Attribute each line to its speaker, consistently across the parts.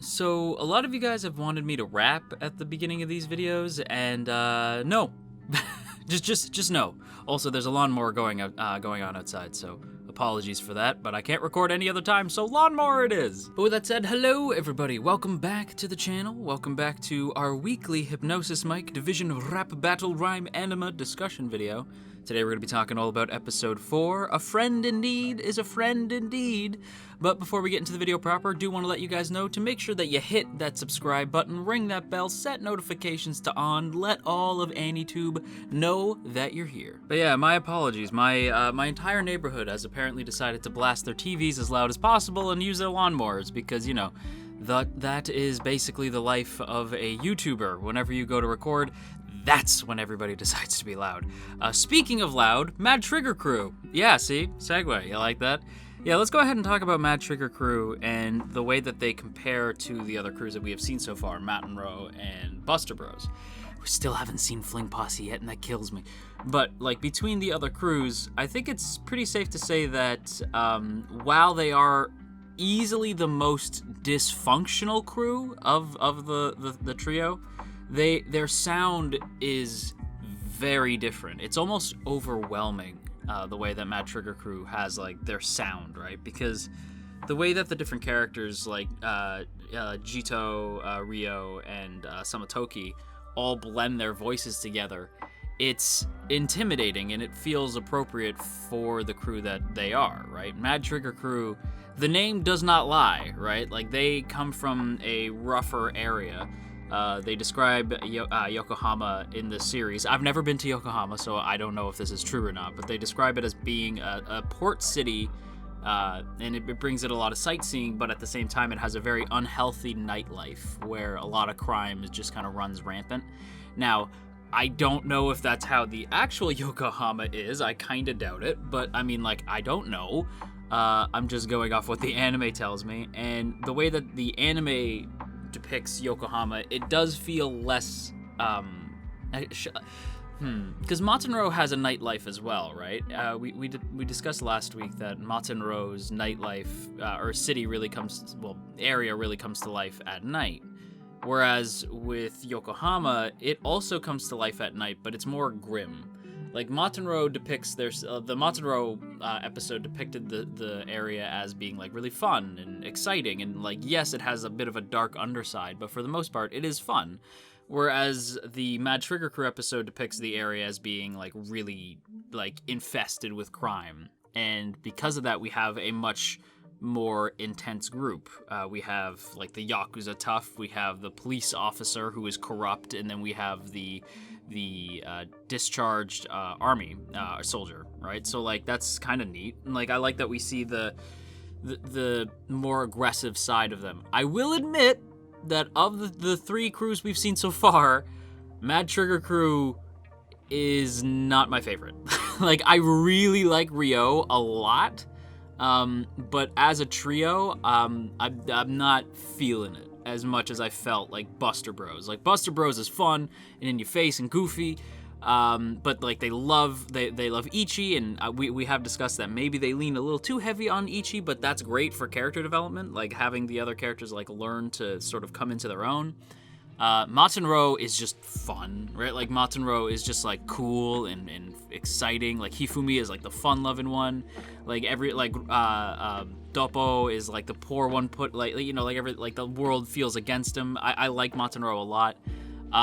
Speaker 1: So, a lot of you guys have wanted me to rap at the beginning of these videos, and no. just no. Also, there's a lawnmower going on outside, so apologies for that, but I can't record any other time, so lawnmower it is. But with that said, hello everybody, welcome back to the channel, welcome back to our weekly Hypnosis Mic Division Rap Battle Rhyme Anima discussion video. Today we're going to be talking all about episode 4, A Friend Indeed is a Friend Indeed. But before we get into the video proper, I do want to let you guys know to make sure that you hit that subscribe button, ring that bell, set notifications to on, let all of AniTube know that you're here. But yeah, my apologies. My entire neighborhood has apparently decided to blast their TVs as loud as possible and use their lawnmowers because, you know, that is basically the life of a YouTuber. Whenever you go to record, that's when everybody decides to be loud. Speaking of loud, Mad Trigger Crew. Yeah, see? Segue. You like that? Yeah, let's go ahead and talk about Mad Trigger Crew and the way that they compare to the other crews that we have seen so far, Matt and Roe and Buster Bros. We still haven't seen Fling Posse yet, and that kills me. But, like, between the other crews, I think it's pretty safe to say that while they are easily the most dysfunctional crew of the trio, their sound is very different. It's almost overwhelming, the way that Mad Trigger Crew has, like, their sound, right? Because the way that the different characters, like Jito, Ryo, and Samatoki all blend their voices together, it's intimidating and it feels appropriate for the crew that they are, right? Mad Trigger Crew, the name does not lie, right? Like, they come from a rougher area. They describe Yokohama in the series. I've never been to Yokohama, so I don't know if this is true or not, but they describe it as being a port city, and it brings it a lot of sightseeing, but at the same time it has a very unhealthy nightlife where a lot of crime just kind of runs rampant. Now, I don't know if that's how the actual Yokohama is. I kind of doubt it, but I mean, like, I don't know. I'm just going off what the anime tells me, and the way that the anime depicts Yokohama, it does feel less, because Matenro has a nightlife as well, right? We discussed last week that Matenro's nightlife, or city area really comes to life at night. Whereas with Yokohama, it also comes to life at night, but it's more grim. Like, Matenro depicts the Matenro episode depicted the area as being, like, really fun and exciting, and, like, yes, it has a bit of a dark underside, but for the most part, it is fun. Whereas the Mad Trigger Crew episode depicts the area as being, like, really, like, infested with crime. And because of that, we have a much more intense group. We have, like, the Yakuza tough, we have the police officer who is corrupt, and then we have the discharged army soldier, right? So, like, that's kind of neat. And, like, I like that we see the more aggressive side of them. I will admit that of the three crews we've seen so far, Mad Trigger Crew is not my favorite. Like, I really like Ryo a lot, but as a trio, I'm not feeling it as much as I felt like Buster Bros. Like, Buster Bros is fun and in your face and goofy, but, like, they love Ichi, and we have discussed that maybe they lean a little too heavy on Ichi, but that's great for character development, like having the other characters, like, learn to sort of come into their own. Matenro is just fun, right? Like, Matenro is just, like, cool and exciting. Like, Hifumi is, like, the fun-loving one. Like, Doppo is, like, the poor one like, the world feels against him. I like Matenro a lot.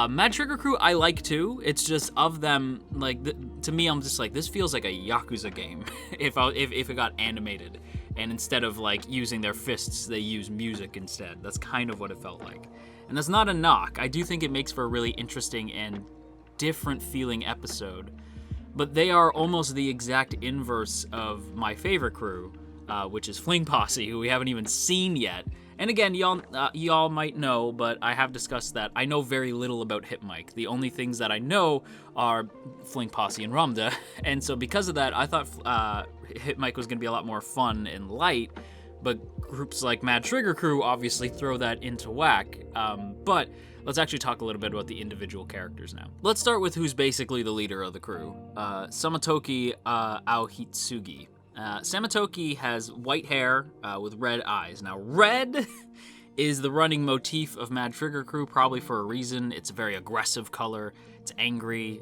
Speaker 1: Mad Trigger Crew, I like too. It's just, of them, like, to me, I'm just like, this feels like a Yakuza game if it got animated. And instead of, like, using their fists, they use music instead. That's kind of what it felt like. And that's not a knock. I do think it makes for a really interesting and different feeling episode. But they are almost the exact inverse of my favorite crew, which is Fling Posse, who we haven't even seen yet. And again, y'all might know, but I have discussed that I know very little about hypmic. The only things that I know are Fling Posse and Ramda. And so because of that, I thought hypmic was going to be a lot more fun and light. But groups like Mad Trigger Crew obviously throw that into whack. But let's actually talk a little bit about the individual characters now. Let's start with who's basically the leader of the crew, Samatoki Aohitsugi. Samatoki has white hair with red eyes. Now, red is the running motif of Mad Trigger Crew, probably for a reason. It's a very aggressive color. It's angry.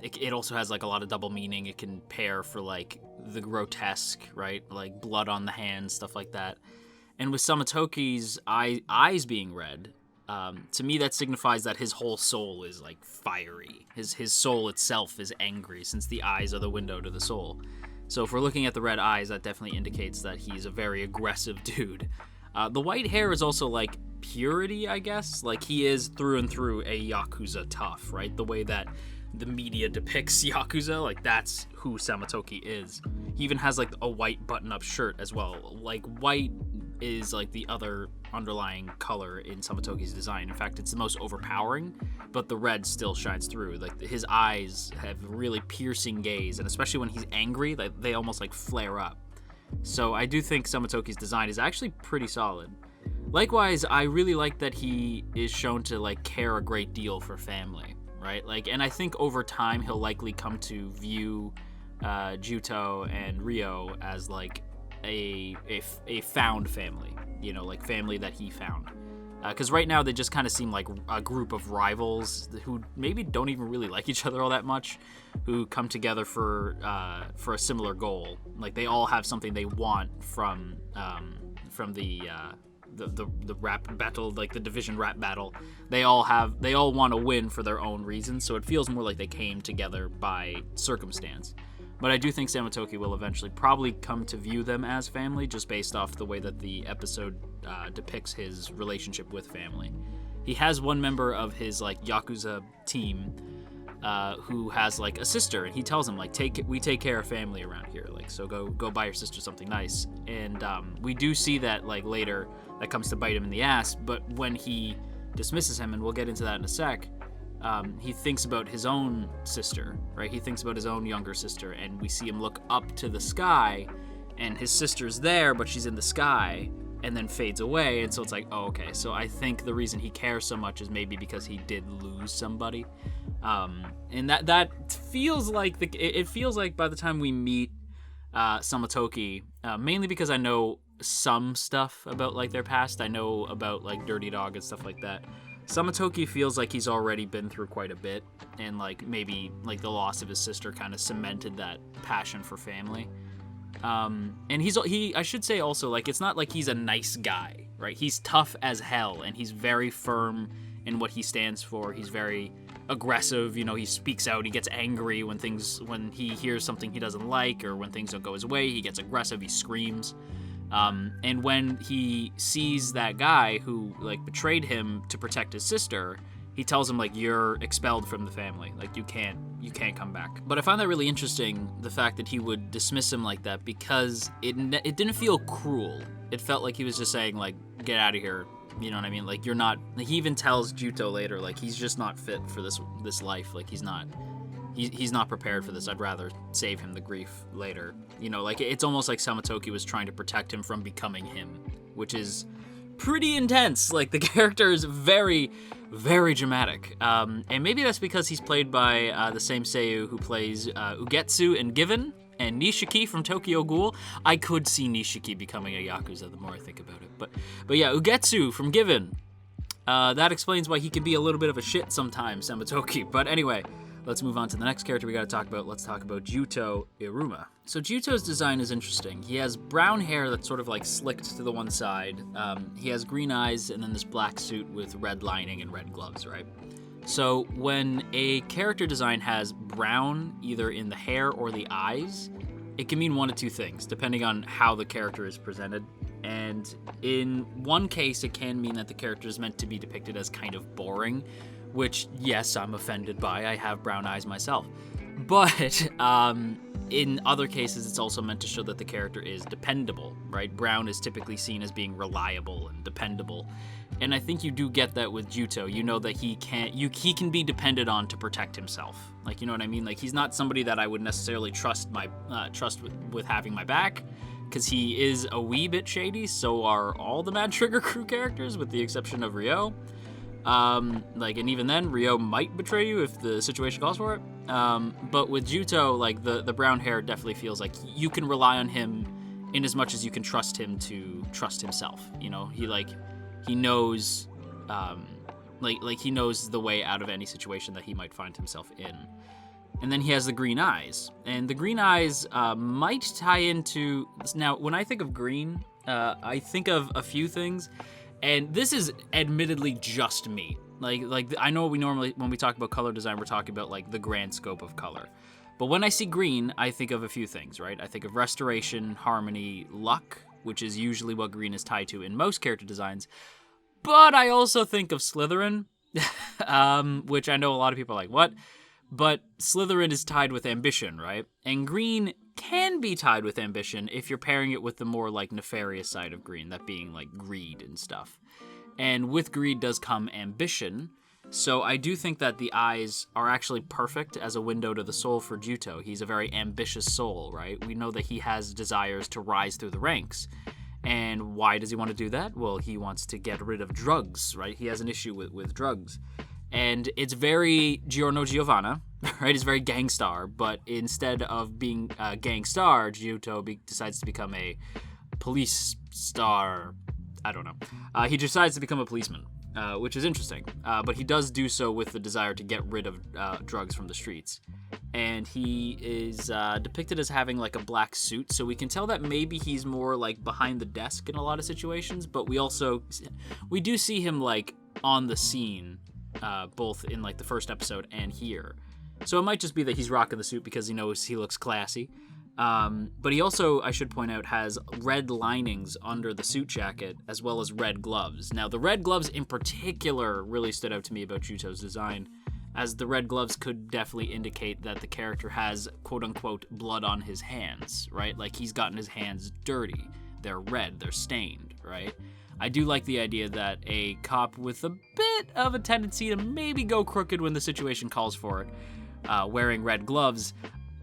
Speaker 1: It also has like a lot of double meaning. It can pair for like the grotesque, right? Like blood on the hands, stuff like that. And with Samatoki's eyes being red, to me that signifies that his whole soul is like fiery. His soul itself is angry, since the eyes are the window to the soul. So if we're looking at the red eyes, that definitely indicates that he's a very aggressive dude. The white hair is also like purity, I guess. Like he is through and through a Yakuza tough, right? The way that the media depicts Yakuza, like that's who Samatoki is. He even has like a white button-up shirt as well. Like white is like the other underlying color in Samatoki's design. In fact, it's the most overpowering, but the red still shines through. Like his eyes have really piercing gaze, and especially when he's angry, they almost like flare up. So I do think Samatoki's design is actually pretty solid. Likewise, I really like that he is shown to like care a great deal for family, right? Like, and I think over time he'll likely come to view Juto and Ryo as like a found family, you know, like family that he found. Because right now they just kind of seem like a group of rivals who maybe don't even really like each other all that much, who come together for a similar goal. Like they all have something they want from the rap battle, like the division rap battle. They all want to win for their own reasons. So it feels more like they came together by circumstance. But I do think Samatoki will eventually probably come to view them as family, just based off the way that the episode depicts his relationship with family. He has one member of his like Yakuza team who has like a sister, and he tells him like, we take care of family around here, like so go buy your sister something nice. And we do see that like later that comes to bite him in the ass. But when he dismisses him, and we'll get into that in a sec, he thinks about his own sister, right? He thinks about his own younger sister, and we see him look up to the sky, and his sister's there, but she's in the sky, and then fades away. And so it's like, oh, okay. So I think the reason he cares so much is maybe because he did lose somebody. And that feels like it feels like by the time we meet Samatoki, mainly because I know some stuff about like their past. I know about like Dirty Dog and stuff like that. Samatoki feels like he's already been through quite a bit, and like maybe like the loss of his sister kind of cemented that passion for family. And I should say also, like, it's not like he's a nice guy, right? He's tough as hell, and he's very firm in what he stands for. He's very aggressive, you know, he speaks out, he gets angry when he hears something he doesn't like, or when things don't go his way, he gets aggressive, he screams. And when he sees that guy who like betrayed him to protect his sister, he tells him like, you're expelled from the family, like you can't come back. But I find that really interesting, the fact that he would dismiss him like that, because it didn't feel cruel. It felt like he was just saying like, get out of here, you know what I mean? Like you're not, like, he even tells Juto later like he's just not fit for this life, like he's not prepared for this. I'd rather save him the grief later. You know, like it's almost like Samatoki was trying to protect him from becoming him, which is pretty intense. Like the character is very, very dramatic. And maybe that's because he's played by the same seiyuu who plays Ugetsu in Given, and Nishiki from Tokyo Ghoul. I could see Nishiki becoming a Yakuza the more I think about it. But yeah, Ugetsu from Given. That explains why he can be a little bit of a shit sometimes, Samatoki. But anyway, let's move on to the next character we gotta talk about. Let's talk about Juto Iruma. So Juto's design is interesting. He has brown hair that's sort of like slicked to the one side. He has green eyes and then this black suit with red lining and red gloves, right? So when a character design has brown either in the hair or the eyes, it can mean one of two things, depending on how the character is presented. And in one case, it can mean that the character is meant to be depicted as kind of boring, which, yes, I'm offended by. I have brown eyes myself. But in other cases, it's also meant to show that the character is dependable, right? Brown is typically seen as being reliable and dependable. And I think you do get that with Juto. You know that he can be depended on to protect himself. Like, you know what I mean? Like, he's not somebody that I would necessarily trust with having my back, because he is a wee bit shady. So are all the Mad Trigger Crew characters, with the exception of Ryo. And even then, Ryo might betray you if the situation calls for it. But with Juto, like, the brown hair definitely feels like you can rely on him in as much as you can trust him to trust himself. You know, he knows, like he knows the way out of any situation that he might find himself in. And then he has the green eyes, and the green eyes might tie into. Now, when I think of green, I think of a few things, and this is admittedly just me. Like I know we normally, when we talk about color design, we're talking about like the grand scope of color. But when I see green, I think of a few things, right? I think of restoration, harmony, luck, which is usually what green is tied to in most character designs. But I also think of Slytherin, which I know a lot of people are like, what? But Slytherin is tied with ambition, right? And green can be tied with ambition if you're pairing it with the more like nefarious side of green, that being like greed and stuff. And with greed does come ambition. So I do think that the eyes are actually perfect as a window to the soul for Juto. He's a very ambitious soul, right? We know that he has desires to rise through the ranks. And why does he want to do that? Well, he wants to get rid of drugs, right? He has an issue with drugs. And it's very Giorno Giovanna, right? It's very gangstar, but instead of being a gangstar, Juto decides to become a police star. I don't know. He decides to become a policeman. Which is interesting, but he does do so with the desire to get rid of drugs from the streets. And he is depicted as having like a black suit, so we can tell that maybe he's more like behind the desk in a lot of situations, but we do see him like on the scene, both in like the first episode and here. So it might just be that he's rocking the suit because he knows he looks classy. But he also, I should point out, has red linings under the suit jacket as well as red gloves. Now, the red gloves in particular really stood out to me about Juto's design, as the red gloves could definitely indicate that the character has quote-unquote blood on his hands, right? Like he's gotten his hands dirty. They're red, they're stained, right? I do like the idea that a cop with a bit of a tendency to maybe go crooked when the situation calls for it, wearing red gloves,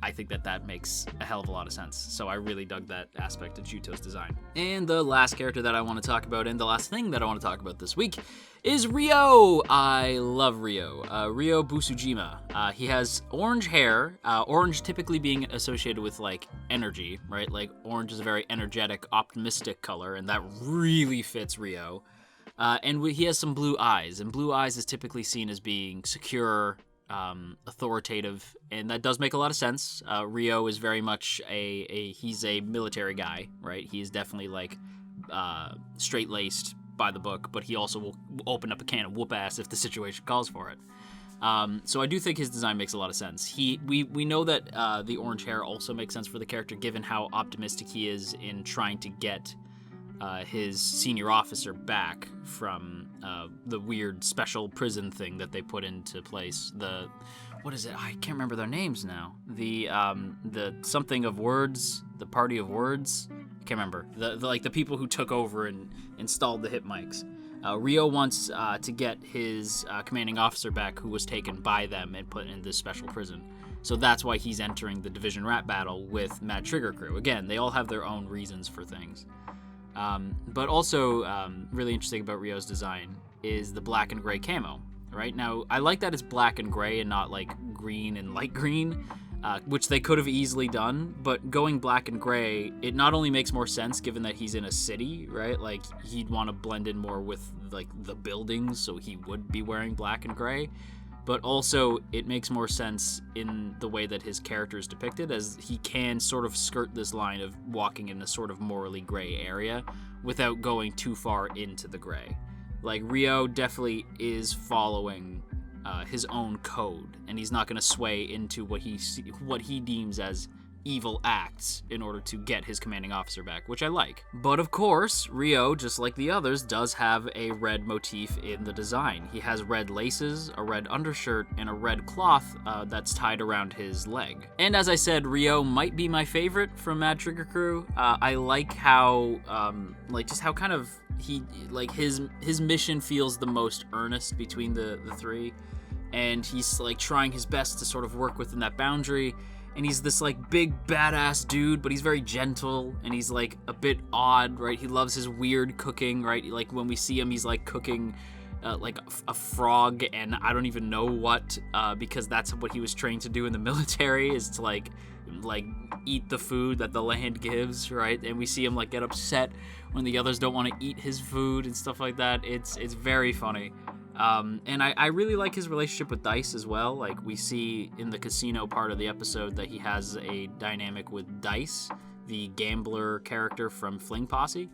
Speaker 1: I think that makes a hell of a lot of sense. So I really dug that aspect of Juto's design. And the last character that I want to talk about, and the last thing that I want to talk about this week, is Ryo. I love Ryo. Ryo Busujima. He has orange hair, orange typically being associated with like energy, right? Like orange is a very energetic, optimistic color, and that really fits Ryo. And he has some blue eyes, and blue eyes is typically seen as being secure, authoritative, and that does make a lot of sense. Ryo is very much he's a military guy, right? He is definitely like straight-laced by the book, but he also will open up a can of whoop ass if the situation calls for it. So I do think his design makes a lot of sense. We know that the orange hair also makes sense for the character given how optimistic he is in trying to get his senior officer back from the weird special prison thing that they put into place. What is it? I can't remember their names now. The something of words, the party of words. I can't remember. The people who took over and installed the hypmics. Ryo wants to get his commanding officer back, who was taken by them and put in this special prison. So that's why he's entering the division rap battle with Mad Trigger Crew. Again, they all have their own reasons for things. But also, really interesting about Ryo's design is the black and gray camo, right? Now, I like that it's black and gray and not like green and light green, which they could have easily done, but going black and gray, it not only makes more sense given that he's in a city, right? Like, he'd want to blend in more with like the buildings, so he would be wearing black and gray, but also it makes more sense in the way that his character is depicted, as he can sort of skirt this line of walking in a sort of morally gray area without going too far into the gray. Like, Ryo definitely is following his own code, and he's not going to sway into what he deems as evil acts in order to get his commanding officer back, which I like. But of course, Ryo, just like the others, does have a red motif in the design. He has red laces, a red undershirt, and a red cloth that's tied around his leg. And as I said, Ryo might be my favorite from Mad Trigger Crew. I like how, just how kind of his mission feels the most earnest between the three, and he's like trying his best to sort of work within that boundary. And he's this like big badass dude, but he's very gentle, and he's like a bit odd, right? He loves his weird cooking, right? Like when we see him, he's like cooking a frog, and I don't even know what, because that's what he was trained to do in the military, is to like eat the food that the land gives, right? And we see him like get upset when the others don't want to eat his food and stuff like that. It's very funny. And I really like his relationship with Dice as well. Like, we see in the casino part of the episode that he has a dynamic with Dice, the gambler character from Fling Posse,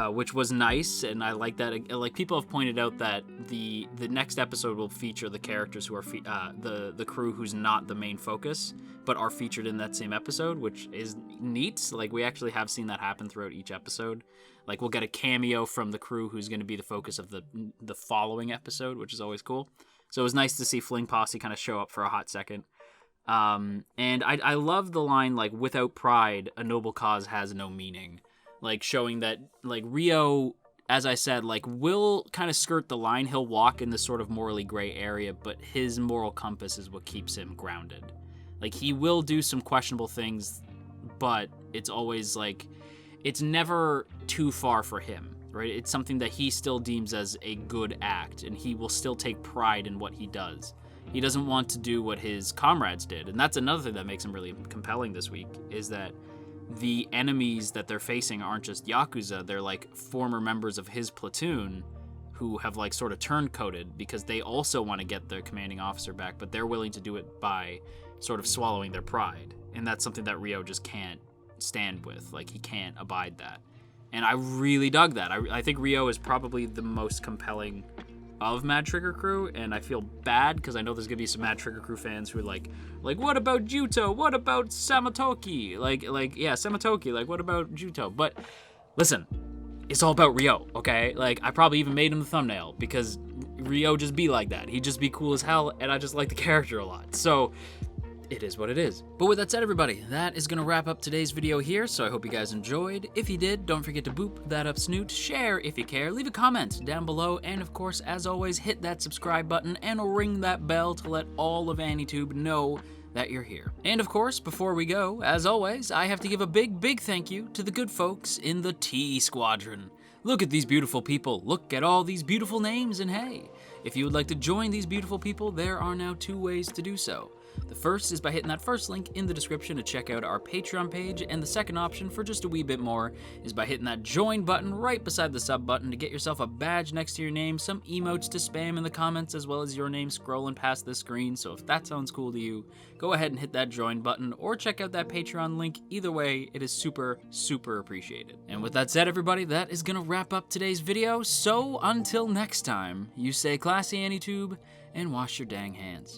Speaker 1: which was nice, and I like that. Like, people have pointed out that the next episode will feature the characters who are the crew who's not the main focus, but are featured in that same episode, which is neat. Like, we actually have seen that happen throughout each episode. Like, we'll get a cameo from the crew who's going to be the focus of the following episode, which is always cool. So it was nice to see Fling Posse kind of show up for a hot second. And I love the line, like, without pride, a noble cause has no meaning. Like, showing that, like, Rio, as I said, like, will kind of skirt the line. He'll walk in this sort of morally gray area, but his moral compass is what keeps him grounded. Like, he will do some questionable things, but it's always, like, it's never too far for him, right? It's something that he still deems as a good act, and he will still take pride in what he does. He doesn't want to do what his comrades did, and that's another thing that makes him really compelling this week, is that the enemies that they're facing aren't just Yakuza, they're like former members of his platoon who have like sort of turncoated because they also want to get their commanding officer back, but they're willing to do it by sort of swallowing their pride. And that's something that Rio just can't stand with. Like, he can't abide that. And I really dug that. I think Rio is probably the most compelling of Mad Trigger Crew, and I feel bad because I know there's gonna be some Mad Trigger Crew fans who are like, what about Juto? What about Samatoki? Like, yeah, Samatoki, like, what about Juto? But listen, it's all about Rio, okay? Like, I probably even made him the thumbnail because Rio just be like that. He'd just be cool as hell, and I just like the character a lot. So it is what it is. But with that said, everybody, that is going to wrap up today's video here, so I hope you guys enjoyed. If you did, don't forget to boop that up snoot, share if you care, leave a comment down below, and of course, as always, hit that subscribe button and ring that bell to let all of AniTube know that you're here. And of course, before we go, as always, I have to give a big thank you to the good folks in the T Squadron. Look at these beautiful people, look at all these beautiful names, and hey, if you would like to join these beautiful people, there are now 2 ways to do so. The first is by hitting that first link in the description to check out our Patreon page, and the second option, for just a wee bit more, is by hitting that join button right beside the sub button to get yourself a badge next to your name, some emotes to spam in the comments, as well as your name scrolling past the screen. So if that sounds cool to you, go ahead and hit that join button or check out that Patreon link. Either way, it is super appreciated. And with that said, everybody, that is gonna wrap up today's video. So until next time, you stay classy, AniTube, and wash your dang hands.